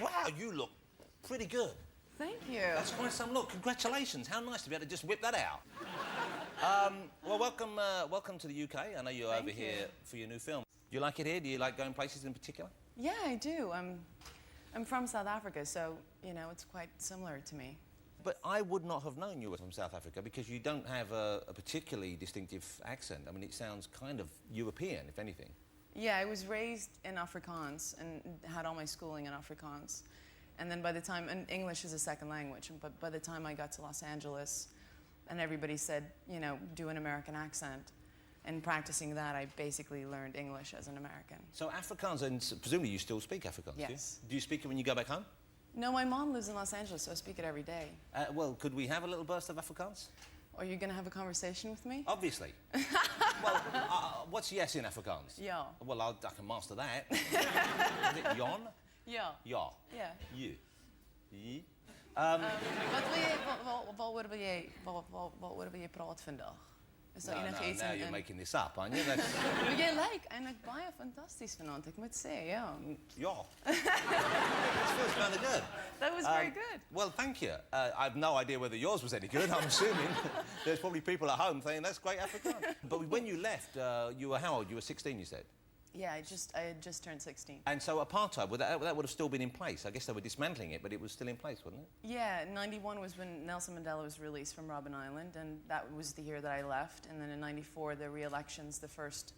Wow, you look pretty good. Thank you. That's quite some look. Congratulations. How nice to be able to just whip that out. Well, welcome to the UK. I know you're over here for your new film. Do you like it here? Do you like going places in particular? Yeah, I do. I'm from South Africa, so, you know, it's quite similar to me. But I would not have known you were from South Africa because you don't have a particularly distinctive accent. I mean, it sounds kind of European, if anything. Yeah, I was raised in Afrikaans and had all my schooling in Afrikaans. And then by the time, and English is a second language, but by the time I got to Los Angeles and everybody said, you know, do an American accent, and practicing that, I basically learned English as an American. So Afrikaans, and presumably you still speak Afrikaans, yes. Do you speak it when you go back home? No, my mom lives in Los Angeles, so I speak it every day. Well, could we have a little burst of Afrikaans? Are you going to have a conversation with me? Obviously. Well, what's yes in Afrikaans? Ja. Well, I can master that. Is it Jon? Ja. Ja. Ja. You. Ye. Wat wil je praten vandaag? Is dat enig iets? No, you're making this up, aren't you? Maar jij lijkt eigenlijk baie fantastisch vanavond, ik moet zeggen, ja. Ja. This feels kind of good. That was very good. Well, thank you. I have no idea whether yours was any good. I'm assuming there's probably people at home saying that's great Afrikaans. But when you left, you were how old? You were 16, you said? Yeah, I had just turned 16. And so apartheid, that would have still been in place. I guess they were dismantling it, but it was still in place, wasn't it? Yeah, 91 was when Nelson Mandela was released from Robben Island, and that was the year that I left. And then in 94, the re-elections, the first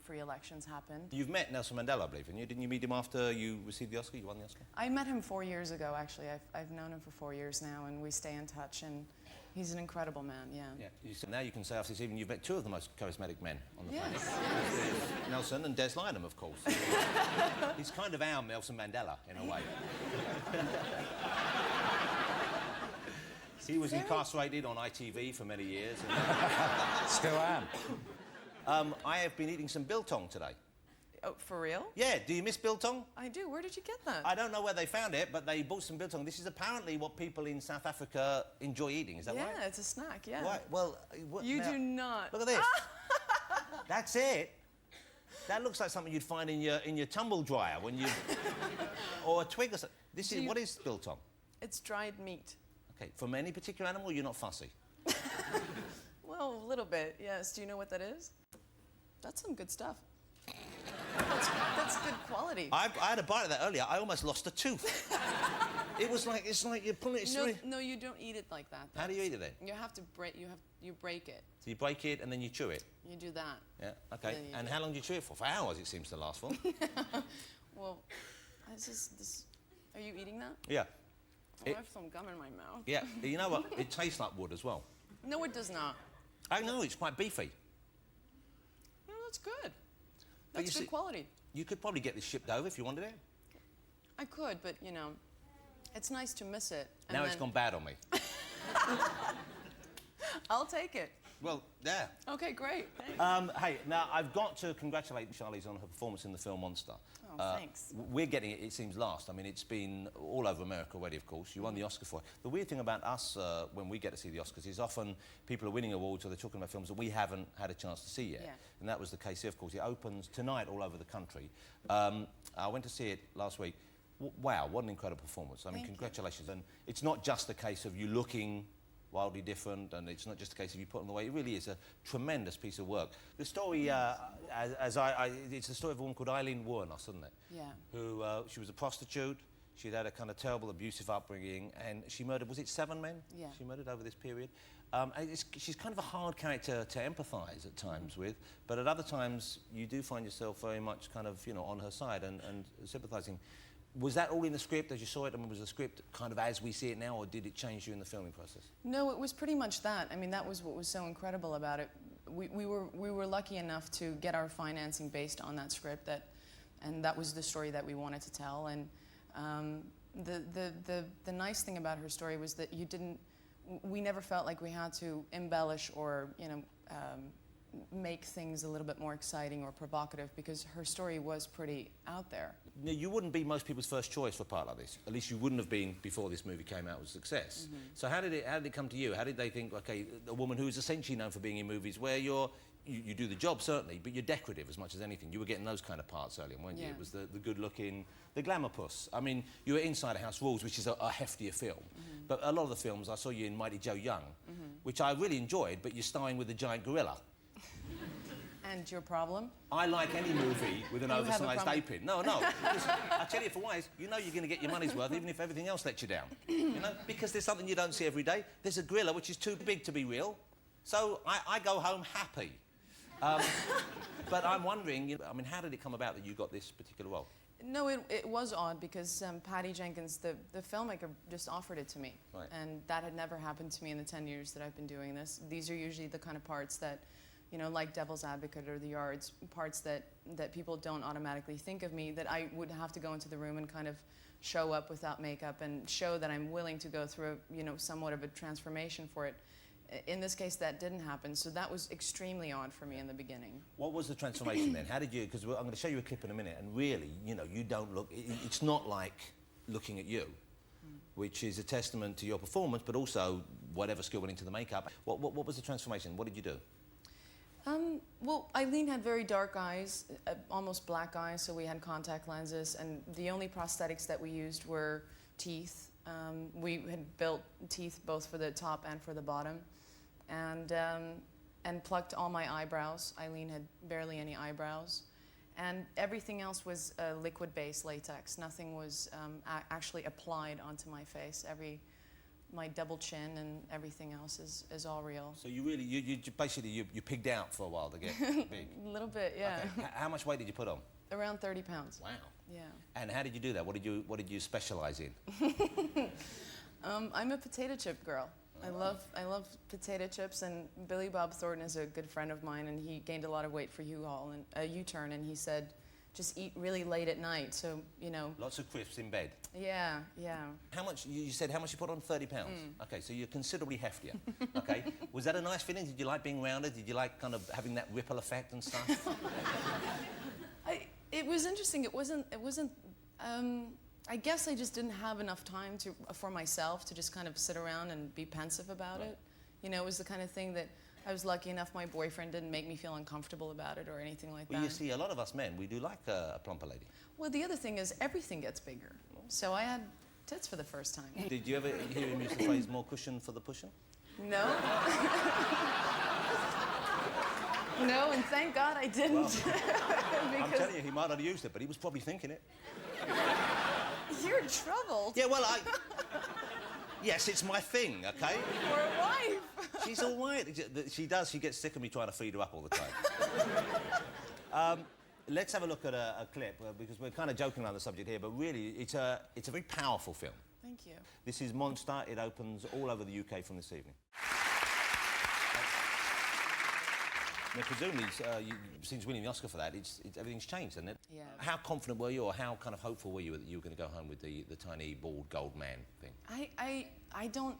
free elections happened. You've met Nelson Mandela, I believe, and didn't you meet him after you received the Oscar? You won the Oscar? I met him 4 years ago, actually. I've known him for 4 years now, and we stay in touch, and he's an incredible man, yeah. Now you can say after this evening you've met two of the most charismatic men on the planet. Yes. Nelson and Des Lynam, of course. He's kind of our Nelson Mandela, in a way. He was incarcerated on ITV for many years. Still am. I have been eating some biltong today. Oh, for real? Yeah, do you miss biltong? I do. Where did you get that? I don't know where they found it, but they bought some biltong. This is apparently what people in South Africa enjoy eating, is that right? Yeah, it's a snack, yeah. Right, well... You do not. Look at this. That's it. That looks like something you'd find in your tumble dryer when you... or a twig or something. What is biltong? It's dried meat. OK, from any particular animal, you're not fussy? Well, a little bit, yes. Do you know what that is? That's some good stuff. That's good quality. I had a bite of that earlier. I almost lost a tooth. It's like you're pulling it. No, you don't eat it like that. How do you eat it then? You have to break. You break it. So you break it and then you chew it. You do that. Yeah. OK. And how long do you chew it for? For hours, it seems to last for. Well, Are you eating that? Yeah. I have some gum in my mouth. Yeah. You know what? It tastes like wood as well. No, it does not. I know. It's quite beefy. No, that's good. That's good quality. You could probably get this shipped over if you wanted it. I could, but, you know, it's nice to miss it. Now it's gone bad on me. I'll take it. Well, yeah. OK, great. Thanks. Hey, now, I've got to congratulate Charlize on her performance in the film Monster. Oh, thanks. We're getting it, it seems, last. I mean, it's been all over America already, of course. You won the Oscar for it. The weird thing about us, when we get to see the Oscars, is often people are winning awards or they're talking about films that we haven't had a chance to see yet. Yeah. And that was the case here, of course. It opens tonight all over the country. I went to see it last week. Wow, what an incredible performance. I mean, congratulations. And it's not just a case of you looking wildly different, and it's not just a case of you put on the way. It really is a tremendous piece of work. The story, it's the story of a woman called Eileen Wuornos, isn't it? Yeah. Who, she was a prostitute. She'd had a kind of terrible, abusive upbringing, and she murdered, was it 7 men? Yeah. She murdered over this period. She's kind of a hard character to empathise at times with, but at other times you do find yourself very much kind of, you know, on her side and sympathising. Was that all in the script as you saw it? I mean, was the script kind of as we see it now, or did it change you in the filming process? No, it was pretty much that. I mean, that was what was so incredible about it. We were lucky enough to get our financing based on that script, and that was the story that we wanted to tell. And the nice thing about her story was that we never felt like we had to embellish or, you know, make things a little bit more exciting or provocative, because her story was pretty out there. Now, you wouldn't be most people's first choice for a part like this. At least you wouldn't have been before this movie came out with success. So how did it come to you? How did they think, OK, a woman who is essentially known for being in movies where you're you do the job, certainly, but you're decorative as much as anything. You were getting those kind of parts early on, weren't you? Yeah. It was the good-looking, the glamour puss. I mean, you were Inside House Rules, which is a heftier film. But a lot of the films, I saw you in Mighty Joe Young, which I really enjoyed, but you're starring with a giant gorilla. And your problem? I like any movie with an You have a oversized problem. apron. No. Listen, I tell you for why, you know you're going to get your money's worth even if everything else lets you down. You know, because there's something you don't see every day. There's a gorilla which is too big to be real. So I go home happy. But I'm wondering, you know, I mean, how did it come about that you got this particular role? No, it was odd because Patty Jenkins, the filmmaker, just offered it to me. Right. And that had never happened to me in the 10 years that I've been doing this. These are usually the kind of parts that, you know, like Devil's Advocate or The Yards, parts that people don't automatically think of me, that I would have to go into the room and kind of show up without makeup and show that I'm willing to go through, you know, somewhat of a transformation for it. In this case, that didn't happen, so that was extremely odd for me in the beginning. What was the transformation then? How did you, because I'm going to show you a clip in a minute, and really, you know, you don't look, it's not like looking at you, which is a testament to your performance, but also whatever skill went into the makeup. What was the transformation? What did you do? Well, Eileen had very dark eyes, almost black eyes, so we had contact lenses, and the only prosthetics that we used were teeth. We had built teeth both for the top and for the bottom, and plucked all my eyebrows. Eileen had barely any eyebrows, and everything else was liquid-based latex. Nothing was actually applied onto my face. My double chin and everything else is all real. So you really, you basically, you pigged out for a while to get big. A little bit, yeah. Okay. How much weight did you put on? Around 30 pounds. Wow. Yeah. And how did you do that? What did you specialize in? I'm a potato chip girl. I love potato chips, and Billy Bob Thornton is a good friend of mine, and he gained a lot of weight for U-Haul and a U-turn, and he said, just eat really late at night, so, you know. Lots of crisps in bed. Yeah. How much, you said how much you put on? 30 pounds? Okay, so you're considerably heftier, okay? Was that a nice feeling? Did you like being rounded? Did you like kind of having that ripple effect and stuff? It was interesting. It wasn't, I guess I just didn't have enough time for myself to just kind of sit around and be pensive about it. You know, it was the kind of thing that I was lucky enough my boyfriend didn't make me feel uncomfortable about it or anything like that. Well, you see, a lot of us men, we do like a plumper lady. Well, the other thing is everything gets bigger. So I had tits for the first time. Did you ever hear him use the phrase, more cushion for the pushing? No. No, and thank God I didn't. I'm telling you, he might not have used it, but he was probably thinking it. You're in trouble. Yeah, well, yes, it's my thing, okay? For a wife. She's all right. She gets sick of me trying to feed her up all the time. Let's have a look at a clip, because we're kind of joking around the subject here, but really, it's a very powerful film. Thank you. This is Monster. It opens all over the UK from this evening. Now, presumably, since winning the Oscar for that, everything's changed, hasn't it? Yeah. How confident were you, or how kind of hopeful were you that you were going to go home with the tiny, bald, gold man thing? I don't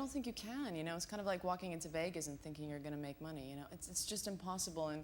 think you can, you know? It's kind of like walking into Vegas and thinking you're going to make money, you know? It's just impossible, and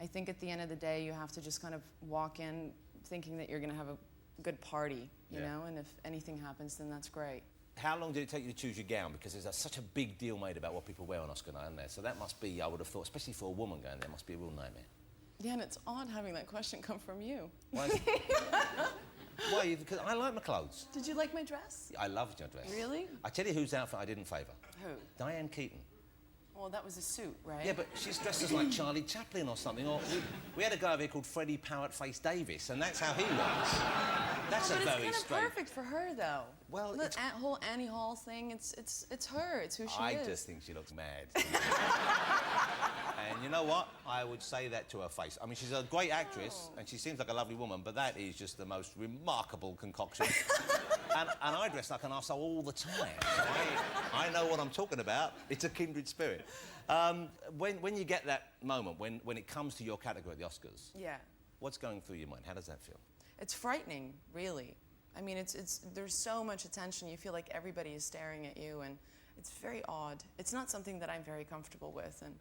I think at the end of the day, you have to just kind of walk in thinking that you're going to have a good party, you know? And if anything happens, then that's great. How long did it take you to choose your gown? Because there's such a big deal made about what people wear on Oscar night, isn't there? So that must be, I would have thought, especially for a woman going there, must be a real nightmare. Yeah, and it's odd having that question come from you. Why? Why? Because I like my clothes. Did you like my dress? I loved your dress. Really? I tell you whose outfit I didn't favour. Who? Diane Keaton. Well, that was a suit, right? Yeah, but she's dressed as like Charlie Chaplin or something. Or we had a guy over here called Freddie Parrot-Face Davis, and that's how he looks. That's a very it's straight. perfect for her, though. Well, the it's... whole Annie Hall thing, it's her. It's who she is. I just think she looks mad. And you know what? I would say that to her face. I mean, she's a great actress, and she seems like a lovely woman, but that is just the most remarkable concoction. and I dress like an arsehole all the time. So I know what I'm talking about. It's a kindred spirit. When you get that moment, when it comes to your category at the Oscars, Yeah. what's going through your mind? How does that feel? It's frightening, really. I mean, there's so much attention. You feel like everybody is staring at you, and it's very odd. It's not something that I'm very comfortable with. And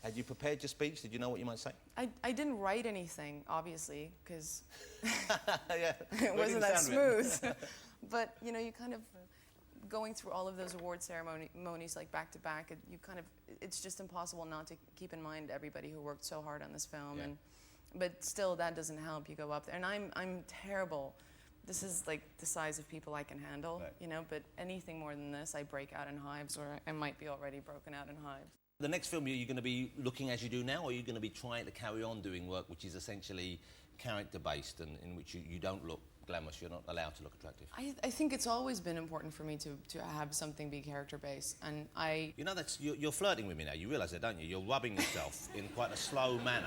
had you prepared your speech? Did you know what you might say? I didn't write anything, obviously, because Yeah. it wasn't that smooth. But, you know, you kind of, going through all of those award ceremonies like back to back, it's just impossible not to keep in mind everybody who worked so hard on this film. Yeah. But still, that doesn't help. You go up there, and I'm terrible. This is like the size of people I can handle, right. you know. But anything more than this, I break out in hives, or I might be already broken out in hives. The next film, are you going to be looking as you do now, or are you going to be trying to carry on doing work which is essentially character-based and in which you don't look glamorous, you're not allowed to look attractive? I think it's always been important for me to have something be character-based, and I... You know, you're flirting with me now, you realise that, don't you? You're rubbing yourself in quite a slow manner.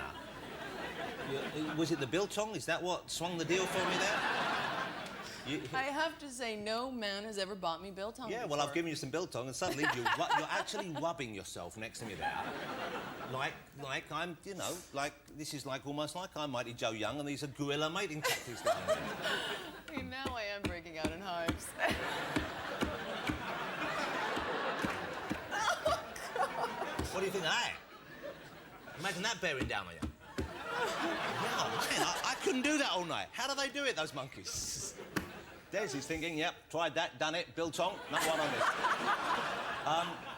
Was it the biltong? Is that what swung the deal for me there? I have to say, no man has ever bought me biltong Yeah, before. well, I've given you some biltong, and suddenly you're actually rubbing yourself next to me there. Like I'm, you know, like, this is like almost like I'm Mighty Joe Young, and these are guerrilla mating tactics down there. I mean, now I am breaking out in hives. Oh, God. What do you think of that? Imagine that bearing down on you. Yeah, man, I couldn't do that all night. How do they do it, those monkeys? Desi's thinking, yep, tried that, done it, biltong, not one on this.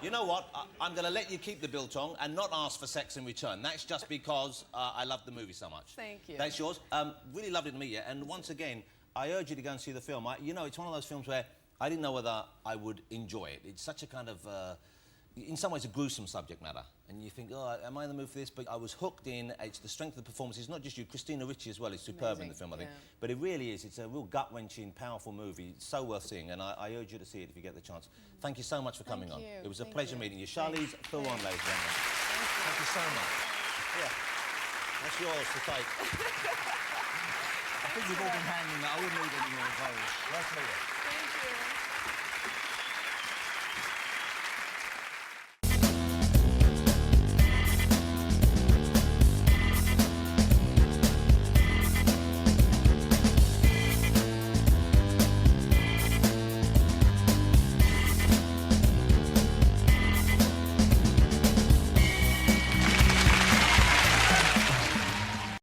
You know what? I'm going to let you keep the biltong and not ask for sex in return. That's just because I love the movie so much. Thank you. That's yours. Really lovely to meet you. And once again, I urge you to go and see the film. You know, it's one of those films where I didn't know whether I would enjoy it. It's such a kind of, in some ways, a gruesome subject matter. And you think, oh, am I in the mood for this? But I was hooked in. It's the strength of the performance. It's not just you. Christina Ricci as well is superb in the film, I think. Yeah. But it really is. It's a real gut-wrenching, powerful movie. It's so worth seeing, and I urge you to see it if you get the chance. Thank you so much for coming on. It was a pleasure meeting you. Charlize Theron, ladies and gentlemen. Thank you so much. Yeah. That's yours to take. I think we've all been hanging that. I wouldn't need any more of those. Nice to meet you. Thank you.